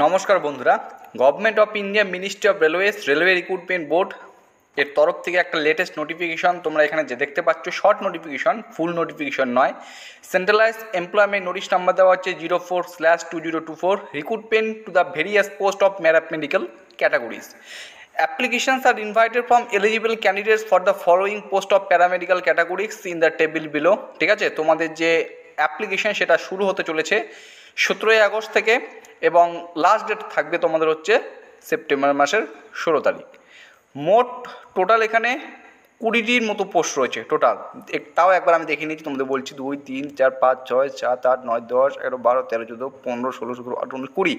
নমস্কার বন্ধুরা, government of India ministry of railways railway recruitment board এর তরফ থেকে একটা লেটেস্ট নোটিফিকেশন তোমরা এখানে যে দেখতে পাচ্ছ, শর্ট নোটিফিকেশন, ফুল নোটিফিকেশন নয়। সেন্ট্রালাইজ এমপ্লয়মেন্ট নোটিশ নাম্বার দেওয়া হচ্ছে 04/2024, recruitment to the various post of medical categories. Applications are invited from eligible candidates for the following post of paramedical categories in the table below। ঠিক আছে, তোমাদের যে application সেটা শুরু হতে চলেছে 17ই আগস্ট থেকে এবং লাস্ট ডেট থাকবে তোমাদের হচ্ছে সেপ্টেম্বর মাসের 16 তারিখ। মোট টোটাল এখানে 20টির মতো পোস্ট রয়েছে টোটাল। তাও একবার আমি দেখে নিচ্ছি, তোমাদের বলছি 2, 3, 4, 5, 6, 7, 8, 9, 10, 11, 12, 13, 14, 15, 16, 17, 18, 19,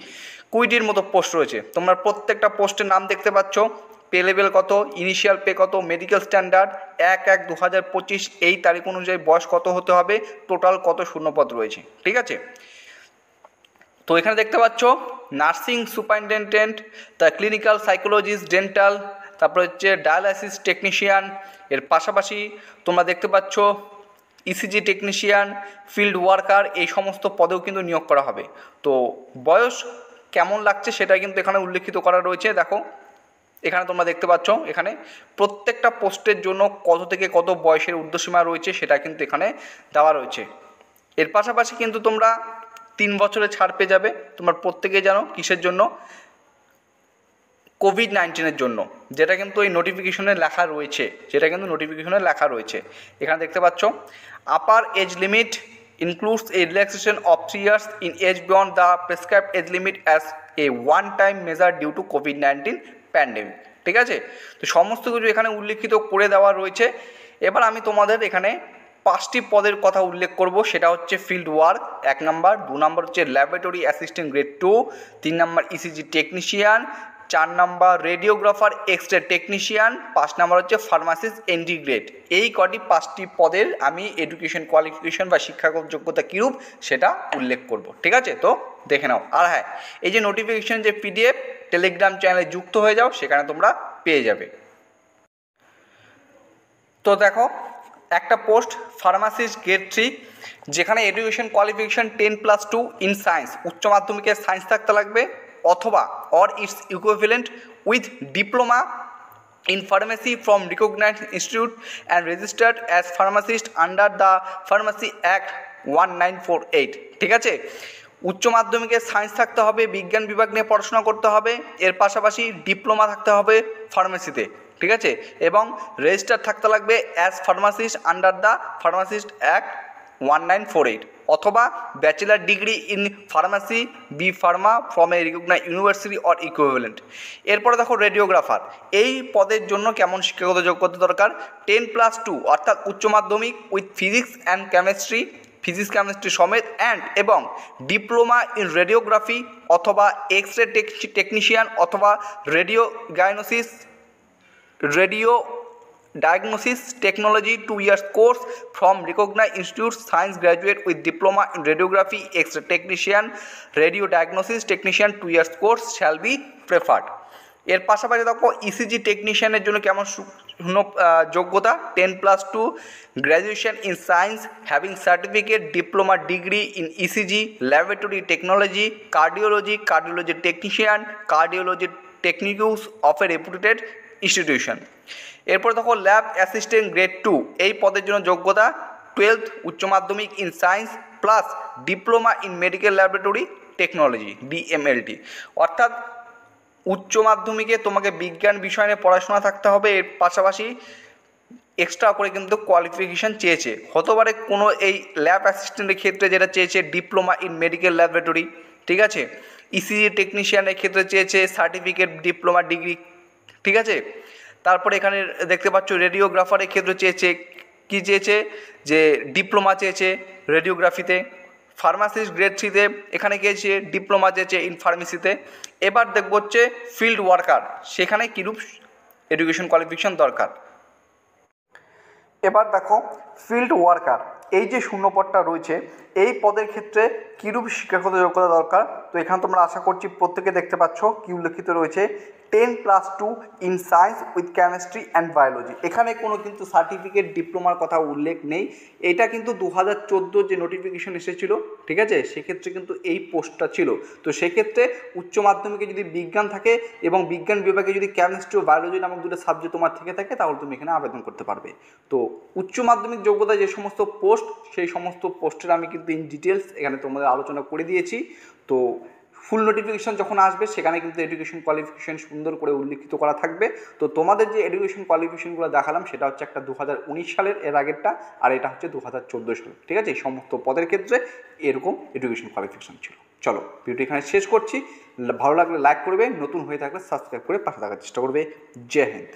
20টির মতো পোস্ট রয়েছে। তোমরা প্রত্যেকটা পোস্টের নাম দেখতে পাচ্ছ, পে লেভেল কত, ইনিশিয়াল পে কত, মেডিকেল স্ট্যান্ডার্ড 1/1/2025 এই তারিখ অনুযায়ী বয়স কত হতে হবে, টোটাল কত শূন্যপদ রয়েছে। ঠিক আছে, তো এখানে দেখতে পাচ্ছ নার্সিং সুপারিনটেন্ডেন্ট, তা ক্লিনিক্যাল সাইকোলজিস্ট, ডেন্টাল, তারপরে হচ্ছে ডায়ালাইসিস টেকনিশিয়ান। এর পাশাপাশি তোমরা দেখতে পাচ্ছ ইসিজি টেকনিশিয়ান, ফিল্ড ওয়ার্কার, এই সমস্ত পদেও কিন্তু নিয়োগ করা হবে। তো বয়স কেমন লাগছে সেটা কিন্তু এখানে উল্লেখিত করা রয়েছে। দেখো এখানে তোমরা দেখতে পাচ্ছ, এখানে প্রত্যেকটা পোস্টের জন্য কত থেকে কত বয়সের ঊর্ধ্বসীমা রয়েছে সেটা কিন্তু এখানে দেওয়া রয়েছে। এর পাশাপাশি কিন্তু তোমরা 3 বছরে ছাড় পেয়ে যাবে। তোমরা প্রত্যেকেই জানো কিসের জন্য, কোভিড-19 জন্য, যেটা কিন্তু এই নোটিফিকেশনে লেখা রয়েছে, এখানে দেখতে পাচ্ছ upper age limit includes a relaxation of 3 years in age beyond the prescribed age limit as a one-time measure due to COVID-19 pandemic। ঠিক আছে, তো সমস্ত কিছু এখানে উল্লেখিত করে দেওয়া রয়েছে। এবার আমি তোমাদের এখানে 5টি পদের কথা উল্লেখ করব। সেটা হচ্ছে ফিল্ড ওয়ার্ক 1 নাম্বার, 2 নাম্বার হচ্ছে laboratory assistant grade 2, 3 number ECG technician, 4 number radiographer X-ray technician, 5 number হচ্ছে ফার্মাসিস্ট এন্ট্রি গ্রেড। এই 5টি পদের আমি এডুকেশন কোয়ালিফিকেশন বা শিক্ষাগত যোগ্যতা কীরূপ সেটা উল্লেখ করব। ঠিক আছে, তো দেখে নাও। আর হ্যাঁ, এই যে নোটিফিকেশন যে পিডিএফ টেলিগ্রাম চ্যানেলে যুক্ত হয়ে যাও, সেখানে তোমরা পেয়ে যাবে। তো দেখো, একটা পোস্ট ফার্মাসিস্ট গ্রেড 3, যেখানে এডুকেশন কোয়ালিফিকেশন 10+2 ইন সায়েন্স, উচ্চ মাধ্যমিকে সায়েন্স থাকতে লাগবে, অথবা or its equivalent with diploma in pharmacy from recognized institute and registered as pharmacist under the Pharmacy Act 1948। ঠিক আছে, উচ্চ মাধ্যমিকে সায়েন্স থাকতে হবে, বিজ্ঞান বিভাগ নিয়ে পড়াশোনা করতে হবে, এর পাশাপাশি ডিপ্লোমা থাকতে হবে ফার্মেসিতে। ঠিক আছে, এবং রেজিস্টার থাকতে লাগবে as pharmacist under the pharmacist act 1948, অথবা bachelor degree in pharmacy B pharma from a recognised university or equivalent. এরপরে দেখো রেডিওগ্রাফার, এই পদের জন্য কেমন শিক্ষাগত যোগ্যতা দরকার, 10+2 অর্থাৎ উচ্চ মাধ্যমিক উইথ ফিজিক্স কেমিস্ট্রি সমেত এবং ডিপ্লোমা ইন রেডিওগ্রাফি অথবা এক্সরে টেকনিশিয়ান অথবা radio diagnosis technology 2 years course from recognized institute, science graduate with diploma in radiography, X-ray technician, radio diagnosis technician 2 years course shall be preferred। এর পাশাপাশি দেখো ECG টেকনিশিয়ানের জন্য কেমন যোগ্যতা, 10+2 graduation in science having certificate, diploma degree in ECG, laboratory technology, cardiology technician, cardiology techniques of a reputed institution. এরপর দেখো lab assistant grade 2, এই পদের জন্য যোগ্যতা 12th উচ্চ মাধ্যমিক in science plus diploma in medical laboratory technology DMLT, অর্থাৎ উচ্চ মাধ্যমিকে তোমাকে বিজ্ঞান বিষয় নিয়ে পড়াশোনা থাকতে হবে, এর পাশাপাশি এক্সট্রা করে কিন্তু কোয়ালিফিকেশান চেয়েছে। হতে পারে কোনো এই ল্যাব অ্যাসিস্ট্যান্টের ক্ষেত্রে যেটা চেয়েছে ডিপ্লোমা ইন মেডিকেল ল্যাবরেটরি। ঠিক আছে, ইসিজি টেকনিশিয়ানের ক্ষেত্রে চেয়েছে সার্টিফিকেট ডিপ্লোমা ডিগ্রি। ঠিক আছে, তারপরে এখানে দেখতে পাচ্ছ রেডিওগ্রাফারের ক্ষেত্রে চেয়েছে যে ডিপ্লোমা চেয়েছে রেডিওগ্রাফিতে। ফার্মাসিস্ট গ্রেড 3তে এখানে চেয়েছে ডিপ্লোমা চেয়েছে ইন ফার্মেসিতে। এবার দেখব হচ্ছে ফিল্ড ওয়ার্কার, সেখানে কীরূপ এডুকেশন কোয়ালিফিকেশন দরকার। এবার দেখো ফিল্ড ওয়ার্কার, এই যে শূন্যপদটা রয়েছে এই পদের ক্ষেত্রে কীরূপ শিক্ষাগত যোগ্যতা দরকার। তো এখানে তোমরা আশা করছি প্রত্যেকে দেখতে পাচ্ছ কি উল্লেখিত রয়েছে, 10+2 in science with chemistry and biology. এখানে কোনো কিন্তু সার্টিফিকেট ডিপ্লোমার কথা উল্লেখ নেই। এটা কিন্তু 2014 যে নোটিফিকেশন এসেছিল, ঠিক আছে, সেক্ষেত্রে কিন্তু এই পোস্টটা ছিল। তো সেক্ষেত্রে উচ্চ মাধ্যমিকে যদি বিজ্ঞান থাকে এবং বিজ্ঞান বিভাগে যদি কেমিস্ট্রি ও বায়োলজি নামক দুটো সাবজেক্ট তোমার থেকে থাকে, তাহলে তুমি এখানে আবেদন করতে পারবে। তো উচ্চ মাধ্যমিক যোগ্যতায় যে সমস্ত পোস্ট, সেই সমস্ত পোস্টের আমি কিন্তু ইন ডিটেলস এখানে তোমাদের আলোচনা করে দিয়েছি। তো ফুল নোটিফিকেশন যখন আসবে সেখানে কিন্তু এডুকেশন কোয়ালিফিকেশন সুন্দর করে উল্লিখিত করা থাকবে। তো তোমাদের যে এডুকেশন কোয়ালিফিকেশনগুলো দেখালাম সেটা হচ্ছে একটা 2019 সালের এর আগেরটা, আর এটা হচ্ছে 2014 সালের, ঠিক আছে। এই সমস্ত পদের ক্ষেত্রে এরকম এডুকেশন কোয়ালিফিকেশন ছিল। চলো ভিডিওটি এখানে শেষ করছি। ভালো লাগলে লাইক করবে, নতুন হয়ে থাকলে সাবস্ক্রাইব করে পাশে থাকার চেষ্টা করবে। জয় হিন্দ।